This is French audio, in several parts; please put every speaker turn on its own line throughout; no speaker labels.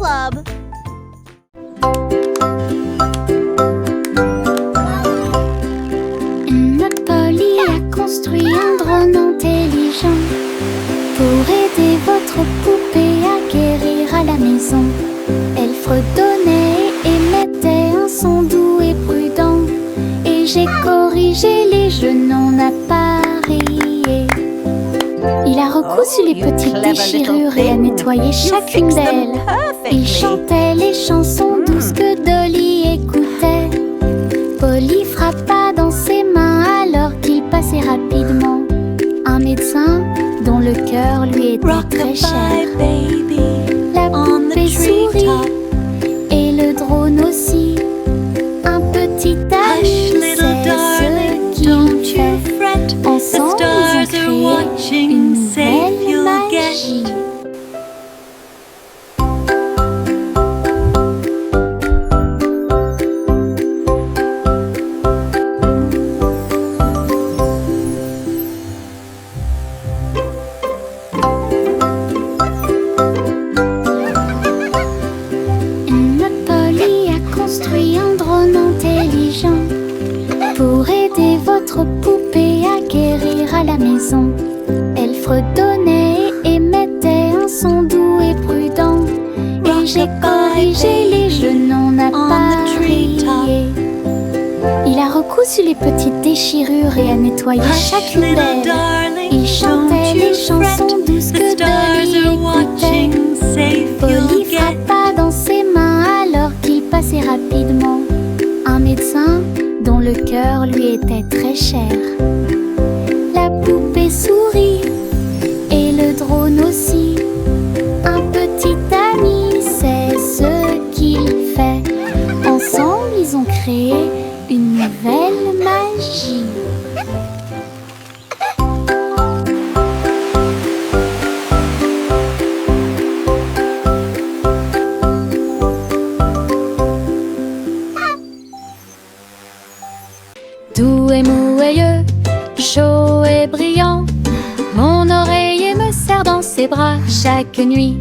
Club.
Notre Polly a construit un drone intelligent pour aider votre poupée à guérir à la maison. Elle fredonnait et émettait un son doux et prudent. Et j'ai corrigé les jeux non appareillés. Il a recousu les petites déchirures et a nettoyé chacune d'elles. Il chantait les chansons douces que Dolly écoutait. Polly frappa dans ses mains alors qu'il passait rapidement. Un médecin dont le cœur lui était très cher. La poupée sourit et le drone aussi. Un petit ami, c'est ce qu'il fait. Ensemble, ils ont créé une nouvelle magie. Notre Polly a construit un drone intelligent pour aider votre poupée à guérir à la maison. Elle fredonnait et émettait un son doux et prudent. Et j'ai corrigé les jeux non appareillés. Il a recousu les petites déchirures et a nettoyé chacune d'elles. Il chantait les chansons douces que Dolly écoutait. Polly frappa dans ses mains alors qu'il passait rapidement. Un médecin dont le cœur lui était très cher. La poupée sourit et le drone aussi. Un petit ami, c'est ce qu'il fait. Ensemble, ils ont créé une nouvelle magie.
Doux et mouilleux, chaud et brillant, mon oreiller me serre dans ses bras chaque nuit.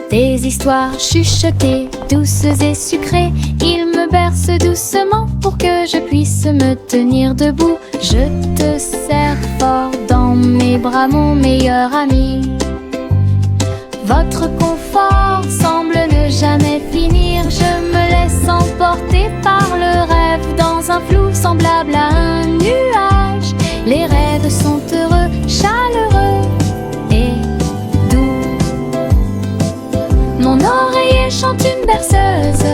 Des histoires chuchotées, douces et sucrées, il me berce doucement pour que je puisse me tenir debout. Je te serre fort dans mes bras, mon meilleur ami. Votre confort semble ne jamais finir. Je me laisse emporter par le rêve dans un flou semblable à un nuage. Les rêves sont heureux, chaleureux et doux. Mon oreiller chante une berceuse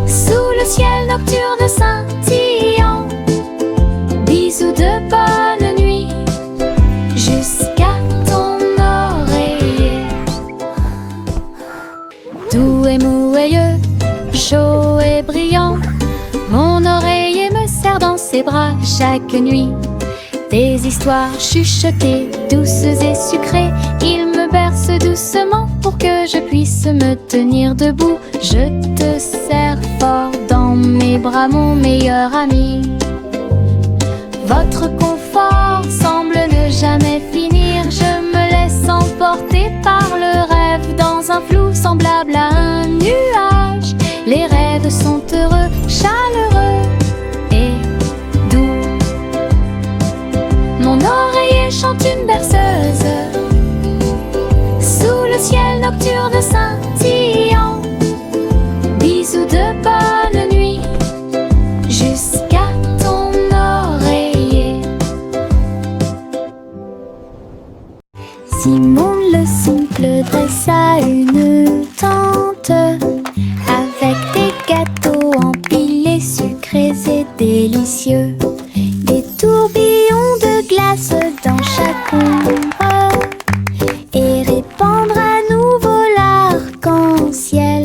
sous le ciel nocturne scintillant. Bisous de bonne nuit jusqu'à ton oreiller. Doux et mouilleux, chaud et brillant, mon oreiller me serre dans ses bras chaque nuit. Des histoires chuchotées, douces et sucrées, il me berce doucement pour que je puisse me tenir debout. Je te serre fort dans mes bras, mon meilleur ami. Votre confort semble ne jamais finir. Je me laisse emporter par le rêve dans un flou semblable à un nuage. Les rêves sont heureux, chaleureux et doux. Mon oreiller chante une berceuse sous le ciel nocturne scintillant. Bisous de bonne nuit jusqu'à ton oreiller.
Simon le simple dressa une tente avec des gâteaux empilés, sucrés et délicieux. Des tourbillons de glace dans chaque ombre et répandre à nouveau l'arc-en-ciel.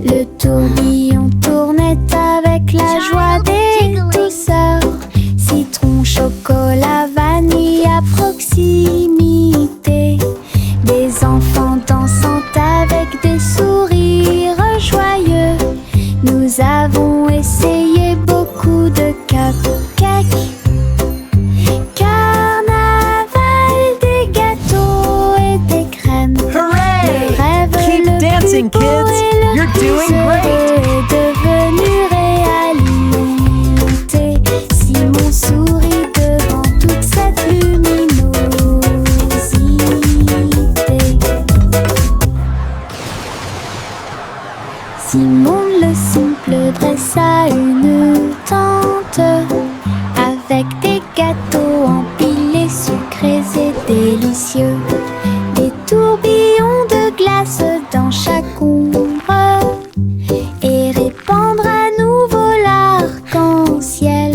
Le tourbillon tournait avec la joie des douceurs. Citron, chocolat, vanille à proximité. Des enfants dansant avec des sourires joyeux. Nous avons essayé beaucoup de cupcakes. Carnaval
doing great.
Est devenu réalité. Simon sourit devant toute cette luminosité. Simon le simple dressa une tente avec des gâteaux empilés, sucrés et délicieux. Des tourbillons de glace dans chaque ombre et répandre à nouveau l'arc-en-ciel.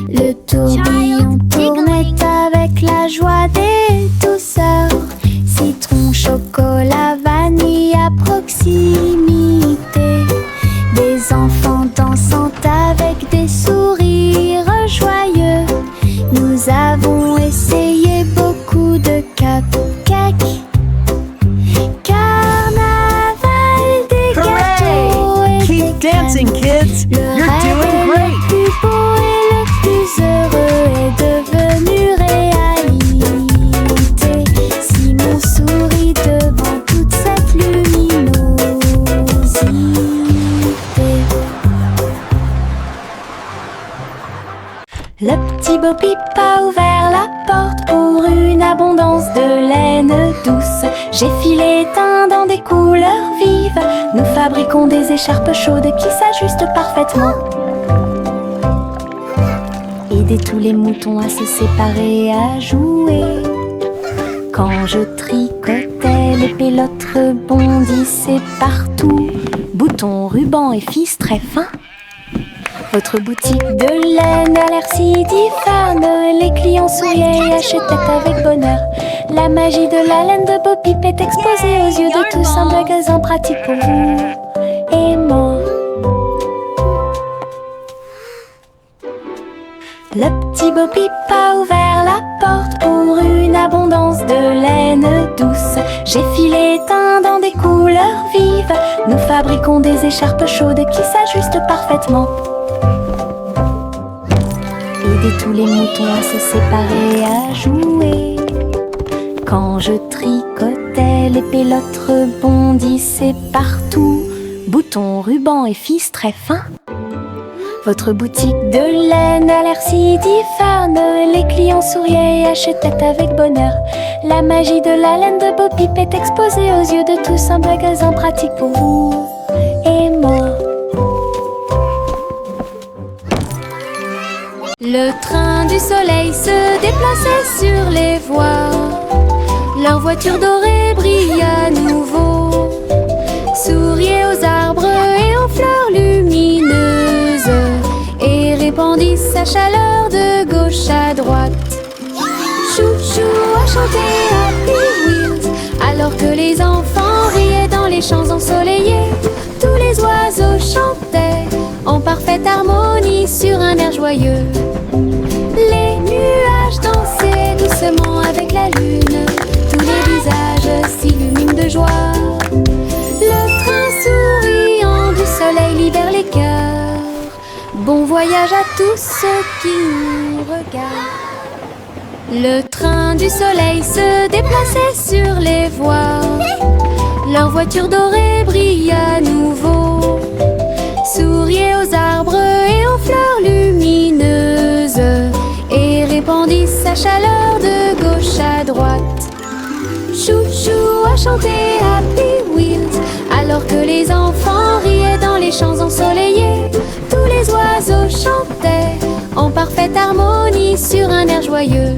Le tourbillon tournait avec la joie des douceurs. Citron, chocolat, vanille à proximité. Des enfants dansant avec des sourires joyeux. Nous avons essayé beaucoup de cupcakes. Carnaval des gâteaux et
Keep
des
dancing,
crèmes.
kids.
Le
You're
rêve
doing
le
great.
plus beau et le plus heureux est devenu réalité. Simon sourit devant toute cette luminosité. Le petit Bo Peep a ouvert la porte pour une abondance de laine douce. J'ai filé teint dans des couleurs vives. Nous fabriquons des écharpes chaudes qui s'ajustent parfaitement. Aider tous les moutons à se séparer, à jouer. Quand je tricotais, les pélotes rebondissaient partout. Boutons, rubans et fils très fins. Votre boutique de laine a l'air si diphane. Les clients souriaient et achetaient avec bonheur. La magie de la laine de Bo Peep est exposée aux yeux de tous. Un magasin pratique pour vous et moi. Le petit Bo Peep a ouvert la porte pour une abondance de laine douce. J'ai filé teint dans des couleurs vives. Nous fabriquons des écharpes chaudes qui s'ajustent parfaitement. Aider tous les moutons à se séparer, à jouer. Quand je tricotais, les pélotes rebondissaient partout. Boutons, rubans et fils très fins. Votre boutique de laine a l'air si diphane. Les clients souriaient et achetaient avec bonheur. La magie de la laine de Bo Peep est exposée aux yeux de tous. Un magasin pratique pour vous et moi. Le train du soleil se déplaçait sur les voies. Leur voiture dorée brille à nouveau. Souriait aux arbres et aux fleurs lumineuses et répandit sa chaleur de gauche à droite. Chouchou a chanté Happy Wheels alors que les enfants riaient dans les champs ensoleillés. Tous les oiseaux chantaient en parfaite harmonie sur un air joyeux. Les nuages dansaient doucement avec la lune. Tous les visages s'illuminent de joie. Le train souriant du soleil libère les cœurs. Bon voyage à tous ceux qui nous regardent. Le train du soleil se déplaçait sur les voies. Leur voiture dorée brille à nouveau. Souriait aux arbres et aux fleurs lumineuses et répandit sa chaleur de gauche à droite. Chouchou a chanté Happy Wheels alors que les enfants riaient dans les champs ensoleillés. Tous les oiseaux chantaient en parfaite harmonie sur un air joyeux.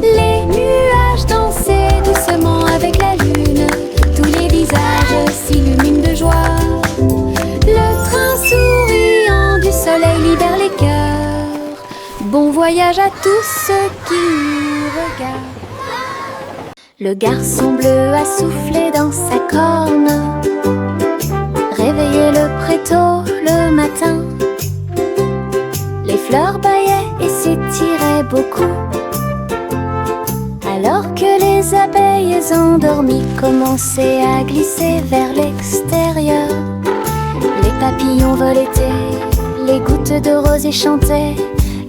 Les nuages dansaient doucement avec la lune. Tous les visages s'illuminent de joie. Le train souriant du soleil libère les cœurs. Bon voyage à tous ceux qui nous regardent. Le garçon bleu a soufflé dans sa corne, réveillé le prétôt le matin. Les fleurs bâillaient et s'étiraient beaucoup, alors que les abeilles endormies commençaient à glisser vers l'extérieur. Les papillons voletaient, les gouttes de rosée chantaient.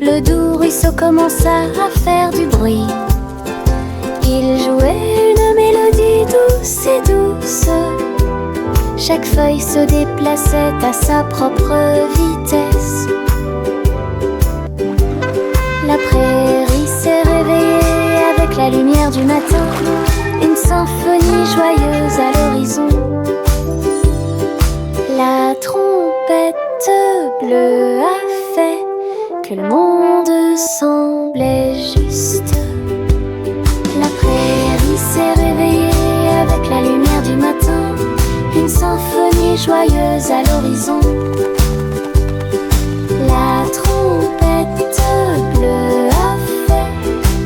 Le doux ruisseau commença à faire du bruit. Il jouait une mélodie douce et douce Chaque feuille se déplaçait à sa propre vitesse. La prairie s'est réveillée avec la lumière du matin, une symphonie joyeuse à l'horizon. La trompette bleue a fait que le monde semblait juste. La prairie s'est réveillée avec la lumière du matin, une symphonie joyeuse à l'horizon. La trompette bleue a fait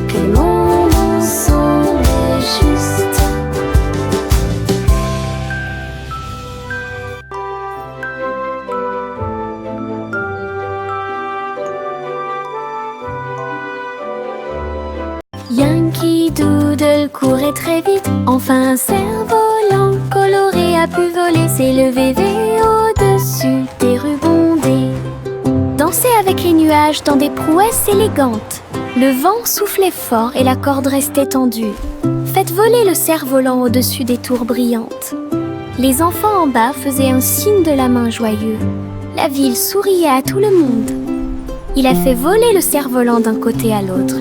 que le monde semblait juste. Yankee Doodle courait très vite, enfin un cerf-volant coloré a pu voler, s'élever au-dessus des rues bondées. Danser avec les nuages dans des prouesses élégantes. Le vent soufflait fort et la corde restait tendue. Faites voler le cerf-volant au-dessus des tours brillantes. Les enfants en bas faisaient un signe de la main joyeux. La ville souriait à tout le monde. Il a fait voler le cerf-volant d'un côté à l'autre,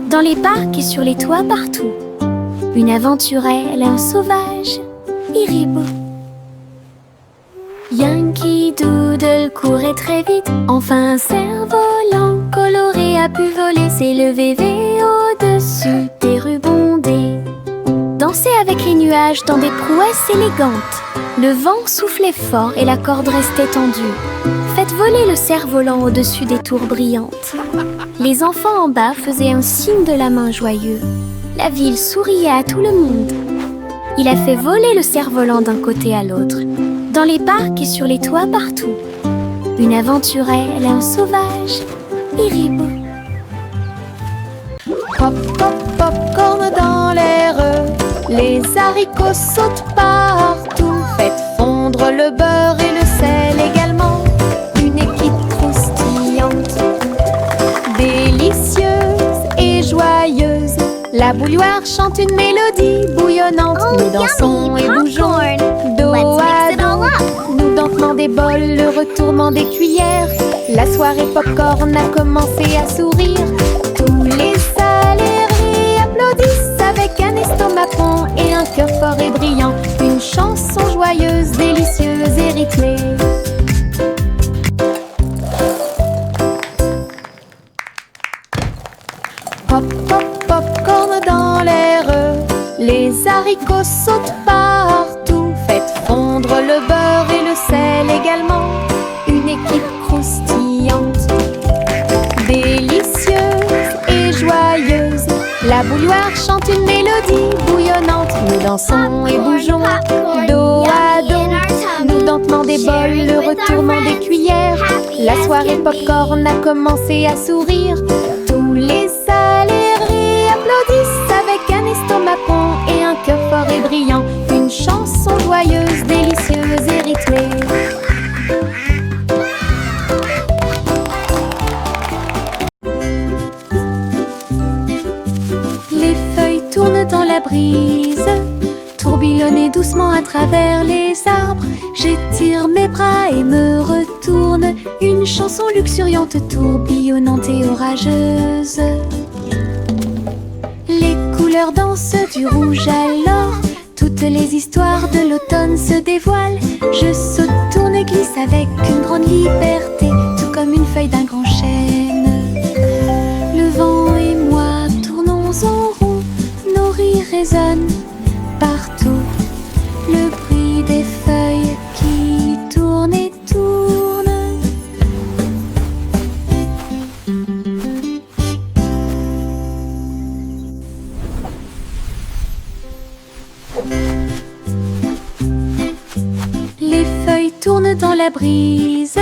dans les parcs et sur les toits partout. Une aventurelle, un sauvage, Iribo. Yankee Doodle courait très vite, enfin un cerf-volant coloré a pu voler, s'élever au-dessus des rues bondées. Danser avec les nuages dans des prouesses élégantes. Le vent soufflait fort et la corde restait tendue. Faites voler le cerf-volant au-dessus des tours brillantes. Les enfants en bas faisaient un signe de la main joyeux. La ville souriait à tout le monde. Il a fait voler le cerf-volant d'un côté à l'autre, dans les parcs et sur les toits partout. Une aventurelle, un sauvage, Iribo.
Pop, pop, popcorn dans l'air, les haricots sautent partout. Faites fondre le beurre et le sel également. Une équipe croustillante, délicieuse et joyeuse. La bouilloire chante une mélodie bouillonnante. Nous dansons et bougeons dos à dos. Nous dentement des bols, le retournement des cuillères. La soirée popcorn a commencé à sourire. Tous les salariés applaudissent avec un estomac rond et un cœur fort et brillant. Une chanson joyeuse, délicieuse et rythmée. Pop, pop, popcorn dans l'air, les haricots sautent partout. Faites fondre le beurre et le sel également. Une équipe croustillante, délicieuse et joyeuse. La bouilloire chante une mélodie bouillonnante. Nous dansons et bougeons dos à dos. Nous dentement des bols, le retournement des cuillères. La soirée popcorn a commencé à sourire. Tous les salariés applaudissent avec un estomac rond et un cœur fort et brillant. Une chanson joyeuse, délicieuse et rythmée. Les feuilles tournent dans la brise, tourbillonnent doucement à travers les arbres. J'étire mes bras et me retourne, une chanson luxuriante, tourbillonnante et orageuse. Les couleurs dansent du rouge à l'or, toutes les histoires de l'automne se dévoilent. Je saute, tourne et glisse avec une grande liberté, tout comme une feuille d'un grand chêne. Le vent et moi tournons en rond, nos rires résonnent partout. Le bruit des feuilles qui tournent et tournent. Les feuilles tournent dans la brise,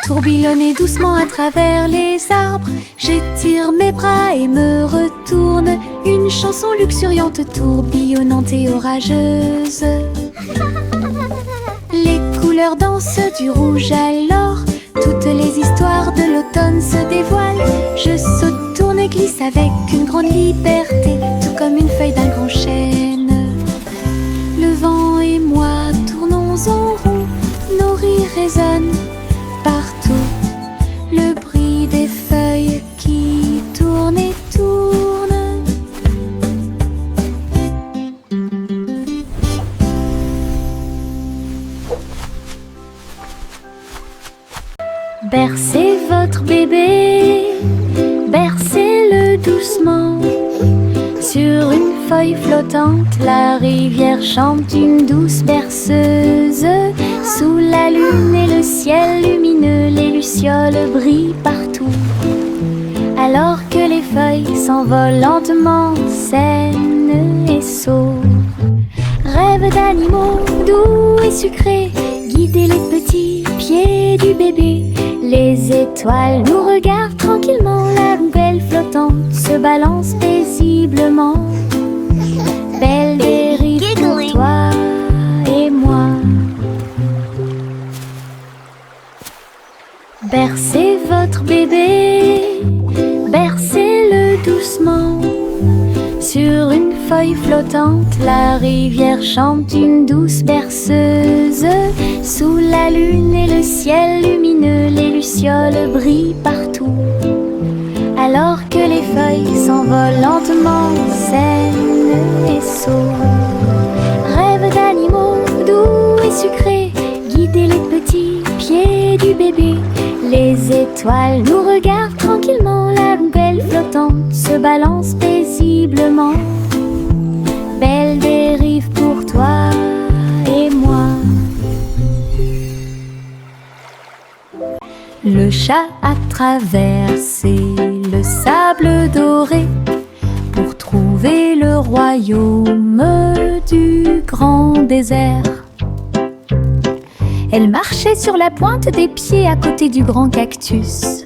tourbillonnent doucement à travers les arbres. J'étire mes bras et me retourne, une chanson luxuriante, tourbillonnante et orageuse. Les couleurs dansent du rouge à l'or, toutes les histoires de l'automne se dévoilent. Je saute, tourne et glisse avec une grande liberté, tout comme une feuille d'un grand chêne. Le vent et moi tournons en rond,
résonne partout. Le bruit des feuilles qui tournent et tournent. Bercez votre bébé, bercez-le doucement. Sur une feuille flottante, la rivière chante une douce berceuse. Sous la lune et le ciel lumineux, les lucioles brillent partout. Alors que les feuilles s'envolent lentement, saines et sauves. Rêve d'animaux doux et sucrés, guider les petits pieds du bébé. Les étoiles nous regardent tranquillement, la poubelle flottante se balance paisiblement. Belle dérive pour toi et moi. Bercez votre bébé, bercez-le doucement. Sur une feuille flottante, la rivière chante une douce berceuse. Sous la lune et le ciel lumineux, les lucioles brillent partout. Alors que les feuilles s'envolent lentement, saines et sauves. Rêve d'animaux doux et sucrés, guider les petits pieds du bébé. Les étoiles nous regardent tranquillement, la poubelle flottante se balance paisiblement. Belle dérive pour toi et moi. Le chat a traversé le sable doré pour trouver le royaume du grand désert. Elle marchait sur la pointe des pieds à côté du grand cactus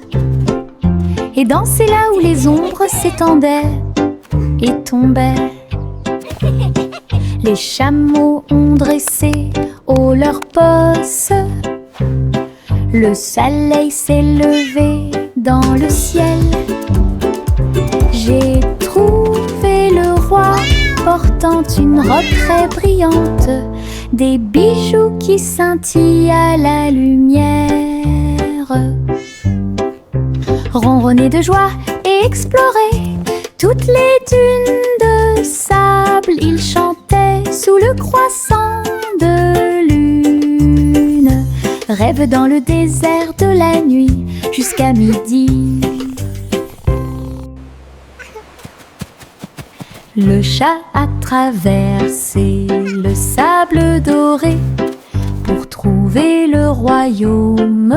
et dansait là où les ombres s'étendaient et tombaient. Les chameaux ont dressé haut leurs posses. Le soleil s'est levé dans le ciel. J'ai trouvé le roi portant une robe très brillante, des bijoux qui scintillent à la lumière. Ronronner de joie et explorer toutes les dunes de sable, il chantait sous le croissant de lune. Rêve dans le désert de la nuit jusqu'à midi. Le chat a traversé le sable doré pour trouver le royaume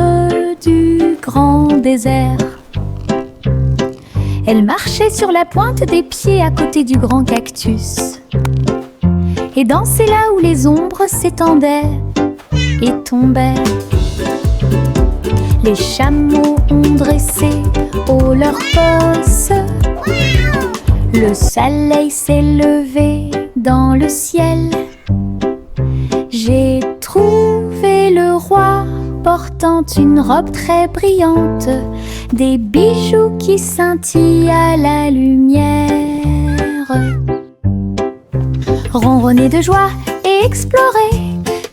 du grand désert. Elle marchait sur la pointe des pieds à côté du grand cactus et dansait là où les ombres s'étendaient et tombaient. Les chameaux ont dressé haut leurs posses. Le soleil s'est levé dans le ciel. J'ai trouvé le roi portant une robe très brillante, des bijoux qui scintillent à la lumière. Ronronner de joie et explorer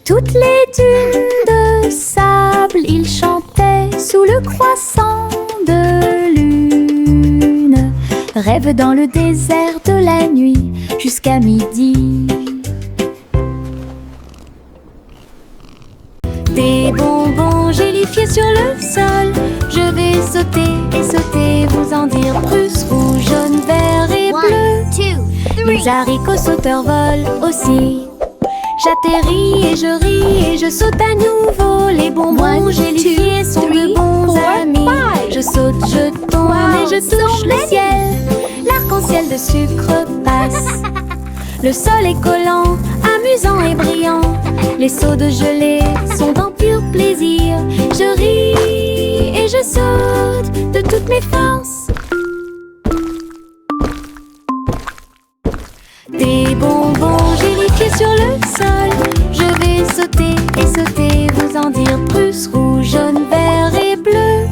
toutes les dunes de sable, il chantait sous le croissant de lune. Rêve dans le désert de la nuit jusqu'à midi. Des bonbons gélifiés sur le sol, je vais sauter et sauter, vous en dire plus. Rouge, jaune, vert et bleu. Les haricots sauteurs volent aussi. J'atterris et je ris et je saute à nouveau. Les bonbons gélifiés sont de bons amis. Je saute, je tombe et je touche le ciel. L'arc-en-ciel de sucre passe. Le sol est collant, amusant et brillant. Les sauts de gelée sont un pur plaisir. Je ris et je saute de toutes mes forces. Des bonbons gélifiés sur le sol, je vais sauter et sauter, vous en dire plus. Rouge, jaune, vert et bleu.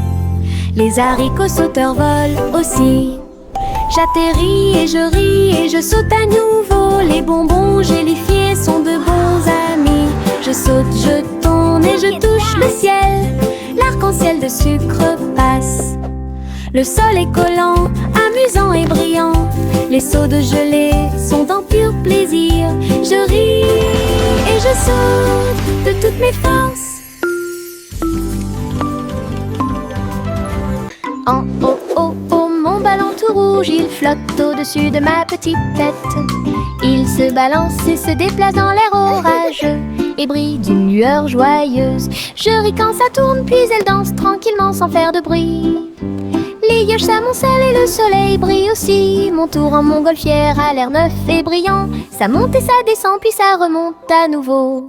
Les haricots sauteurs volent aussi. J'atterris et je ris et je saute à nouveau. Les bonbons gélifiés sont de bons amis. Je saute, je tourne et je touche le ciel. L'arc-en-ciel de sucre passe. Le sol est collant, amusant et brillant. Les seaux de gelée sont un pur plaisir. Je ris et je saute de toutes mes forces. En haut, oh, oh, mon ballon tout rouge, il flotte au-dessus de ma petite tête. Il se balance et se déplace dans l'air orageux et brille d'une lueur joyeuse. Je ris quand ça tourne, puis elle danse tranquillement sans faire de bruit. Les nuages s'amoncellent et le soleil brille aussi. Mon tour en montgolfière a l'air neuf et brillant. Ça monte et ça descend, puis ça remonte à nouveau.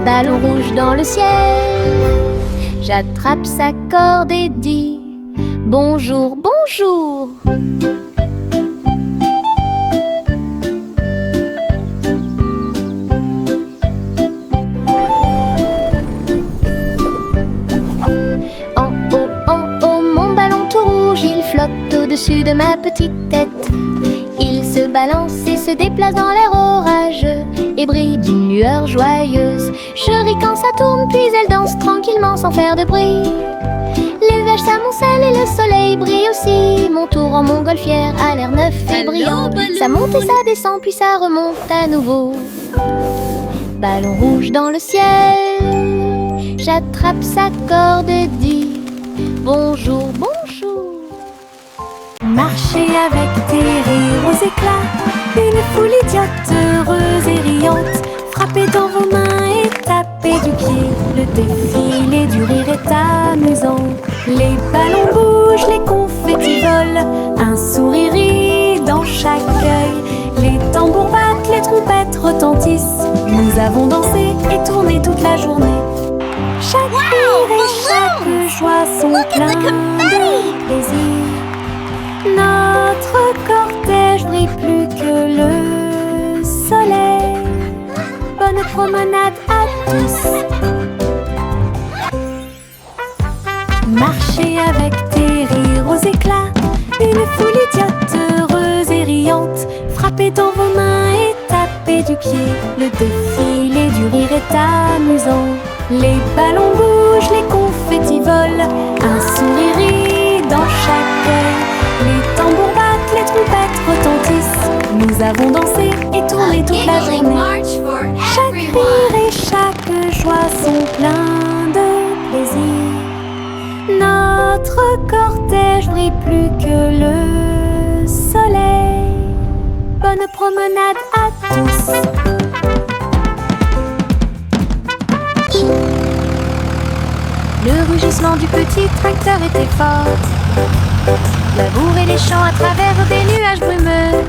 Ballon rouge dans le ciel, j'attrape sa corde et dis bonjour, bonjour. Il flotte au-dessus de ma petite tête. Il se balance et se déplace dans l'air orageux et brille d'une lueur joyeuse. Je ris quand ça tourne, puis elle danse tranquillement sans faire de bruit. Les nuages s'amoncellent et le soleil brille aussi. Mon tour en montgolfière a l'air neuf et brillant. Ça monte et ça descend, puis ça remonte à nouveau. Ballon rouge dans le ciel, j'attrape sa corde et dis bonjour, bonjour. Marchez avec des rires aux éclats, une foule idiote, heureuse et riante. Frappez dans vos mains et tapez du pied. Le défilé du rire est amusant. Les ballons bougent, les confettis volent, un sourire rit dans chaque œil. Les tambours battent, les trompettes retentissent. Nous avons dansé et tourné toute la journée. Chaque rire et chaque joie sont pleins de plaisir. Notre cortège brille plus que le soleil. Bonne promenade à tous. Marchez avec des rires aux éclats, une foule idiote, heureuse et riante. Frappez dans vos mains et tapez du pied. Le défilé du rire est amusant. Les ballons bougent, les confettis volent, un sourire rit dans chaque œil. Les tambours battent, les trompettes retentissent. Nous avons dansé et tourné toute la journée. Chaque rire et chaque joie sont pleins de plaisir. Notre cortège brille plus que le soleil. Bonne promenade à tous. Le rugissement du petit tracteur était fort. Labourer les champs à travers des nuages brumeux.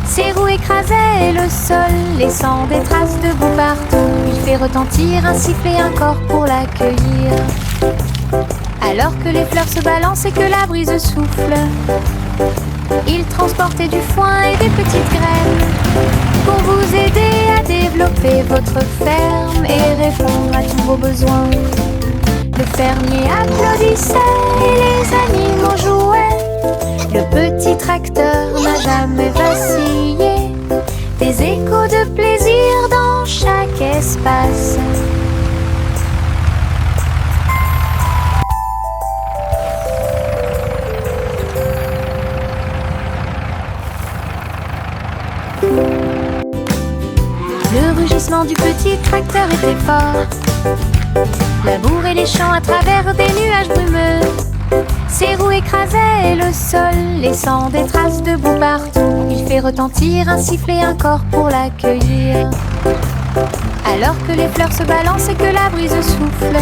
Ses roues écrasaient le sol, laissant des traces de boue partout. Il fait retentir un sifflet, un corps pour l'accueillir. Alors que les fleurs se balancent et que la brise souffle, il transportait du foin et des petites graines pour vous aider à développer votre ferme et répondre à tous vos besoins. Le fermier applaudissait et les animaux jouaient. Le petit tracteur n'a jamais vacillé. Des échos de plaisir dans chaque espace. Le rugissement du petit tracteur était fort. Labourer les champs à travers des nuages brumeux. Ses roues écrasaient le sol, laissant des traces de boue partout. Il fait retentir un sifflet, un corps pour l'accueillir. Alors que les fleurs se balancent et que la brise souffle,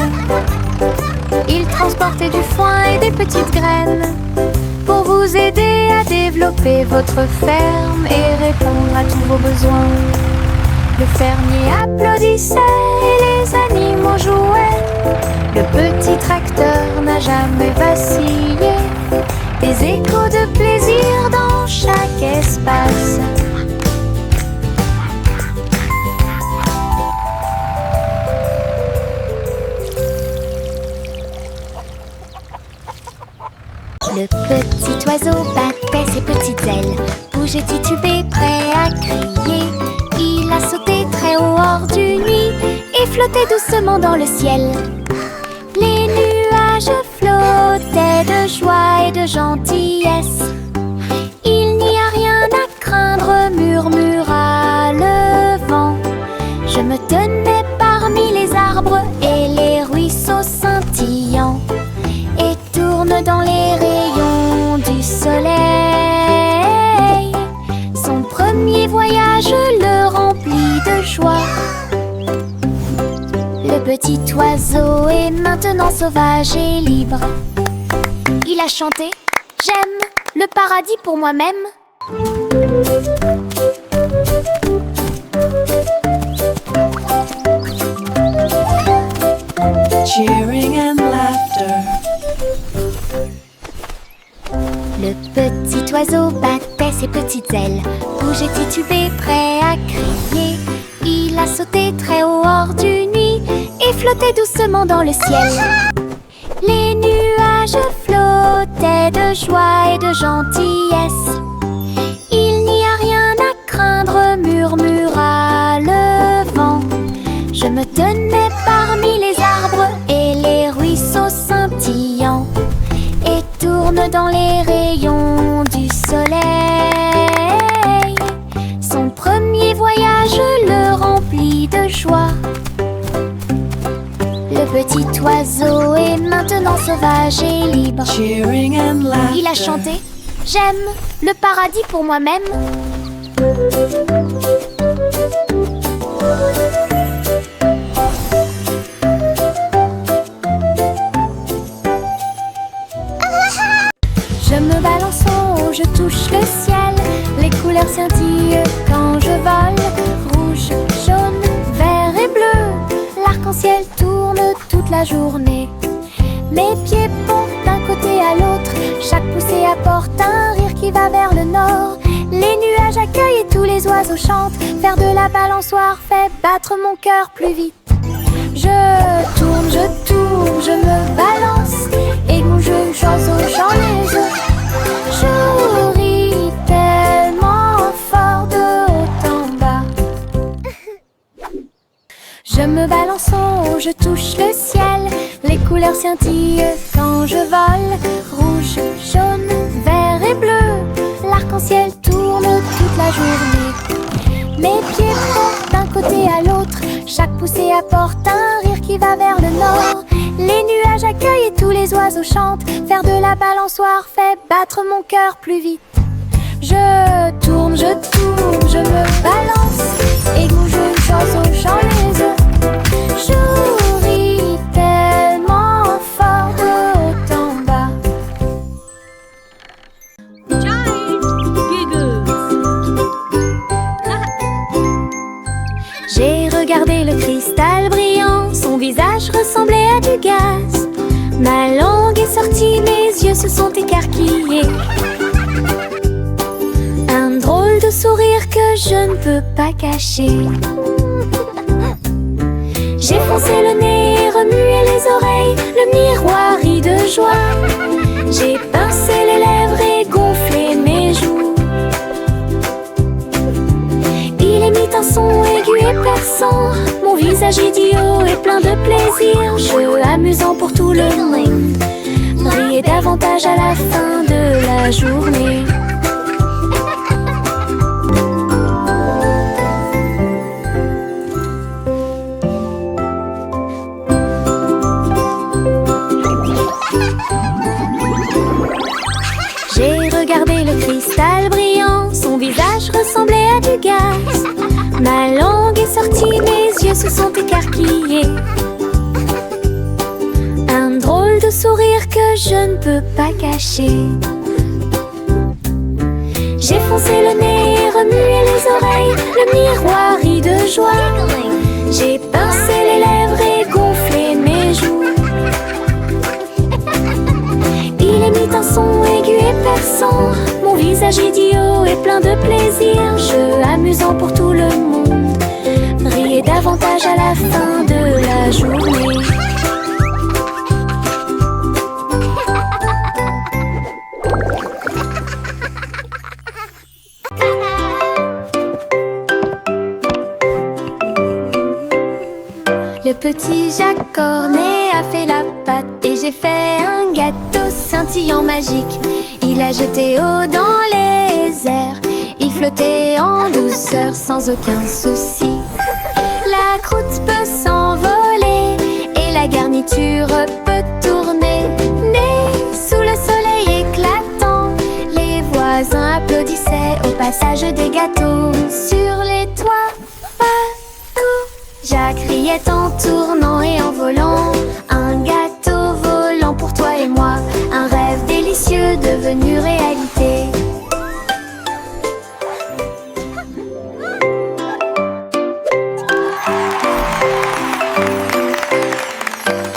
il transportait du foin et des petites graines pour vous aider à développer votre ferme et répondre à tous vos besoins. Le fermier applaudissait et les animaux jouaient. Le petit tracteur n'a jamais vacillé. Des échos de plaisir dans chaque espace. Le petit oiseau battait ses petites ailes, bougeait, titubait, prêt à crier. Il a sauté très haut hors du nid et
flottait doucement dans le ciel. Les nuages flottaient de joie et de gentillesse. Il n'y a rien à craindre, murmura le vent. Je me tenais parmi les arbres et les ruisseaux scintillants, et tourne dans les rayons du soleil. Son premier voyage le remplit de joie. Le petit oiseau est maintenant sauvage et libre. Il a chanté « J'aime le paradis pour moi-même ».
Cheering and laughter.
Le petit oiseau battait ses petites ailes, bougeait titubé, prêt à crier. Il a sauté très haut hors du nid et flottait doucement dans le ciel. Les nuages flottaient de joie et de gentillesse. Il n'y a rien à craindre, murmura le vent. Je me tenais parmi les arbres et les ruisseaux scintillants, et tourne dans les rayons du soleil. Son premier voyage le remplit de joie. Le petit oiseau est maintenant sauvage et libre.
Cheering and laughter.
Il a chanté « J'aime le paradis pour moi-même ». Je me balance en haut, je touche le ciel. Les couleurs scintillent quand je vole. Rouge, jaune, vert et bleu. L'arc-en-ciel tourne toute la journée. Mes pieds pompent d'un côté à l'autre. Chaque poussée apporte un rire qui va vers le nord. Les nuages accueillent et tous les oiseaux chantent. Faire de la balançoire fait battre mon cœur plus vite. Je tourne, je me balance. Et mon jeu oiseau, j'en ai je ris tellement fort de haut en bas. Je me balance en haut, je touche le ciel. Les couleurs scintillent quand je vole. Rouge, jaune, vert et bleu. L'arc-en-ciel tourne toute la journée. Mes pieds pompent d'un côté à l'autre. Chaque poussée apporte un rire qui va vers le nord. Les nuages accueillent et tous les oiseaux chantent. Faire de la balançoire fait battre mon cœur plus vite. Je tourne, je me balance. Et bouge oiseau, j'en les œufs. Je ris tellement fort de haut en bas. J'ai regardé le cristal brillant, son visage ressemblait à du gaz. Ma langue est sortie, mes yeux se sont écarquillés. Un drôle de sourire que je ne peux pas cacher. J'ai foncé le nez et remué les oreilles, le miroir rit de joie. J'ai pincé les lèvres et gonflé mes joues. Il émit un son aigu et perçant. Mon visage idiot est plein de plaisir. Jeu amusant pour tout le monde. Riez davantage à la fin de la journée. J'ai regardé le cristal brillant, son visage ressemblait à du gaz. Ma langue est sortie, mes yeux se sont écarquillés. Un drôle de sourire que je ne peux pas cacher. J'ai foncé le nez et remué les oreilles, le miroir rit de joie. J'ai pincé les lèvres et gonflé mes joues. Il émit un son aigu et perçant. Mon visage idiot est plein de plaisir. Jeu amusant pour tout le monde. Riez davantage à la fin de la journée. Le petit Jacques Cornet a fait la pâte et j'ai fait un gâteau scintillant magique. Il a jeté eau dans les airs, il flottait en douceur sans aucun souci. La croûte peut s'envoler et la garniture peut tourner. Né sous le soleil éclatant, les voisins applaudissaient au passage des gâteaux. Sur les toits, partout, Jacques riait en tournant et en volant. Un gâteau volant pour toi et moi, un rêve délicieux devenu réalité.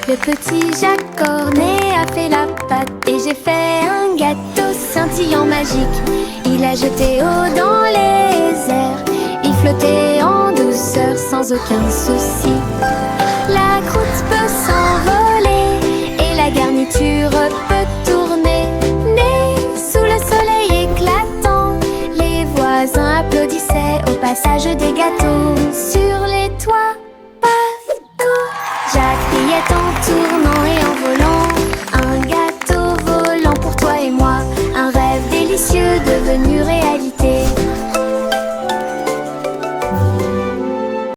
Le petit Jacques Cornet a fait la pâte et j'ai fait un gâteau scintillant magique. Il a jeté eau dans les airs, il flottait en douceur sans aucun souci. La croûte peut s'envoler et la garniture peut tourner. Né sous le soleil éclatant, les voisins applaudissaient au passage des gâteaux.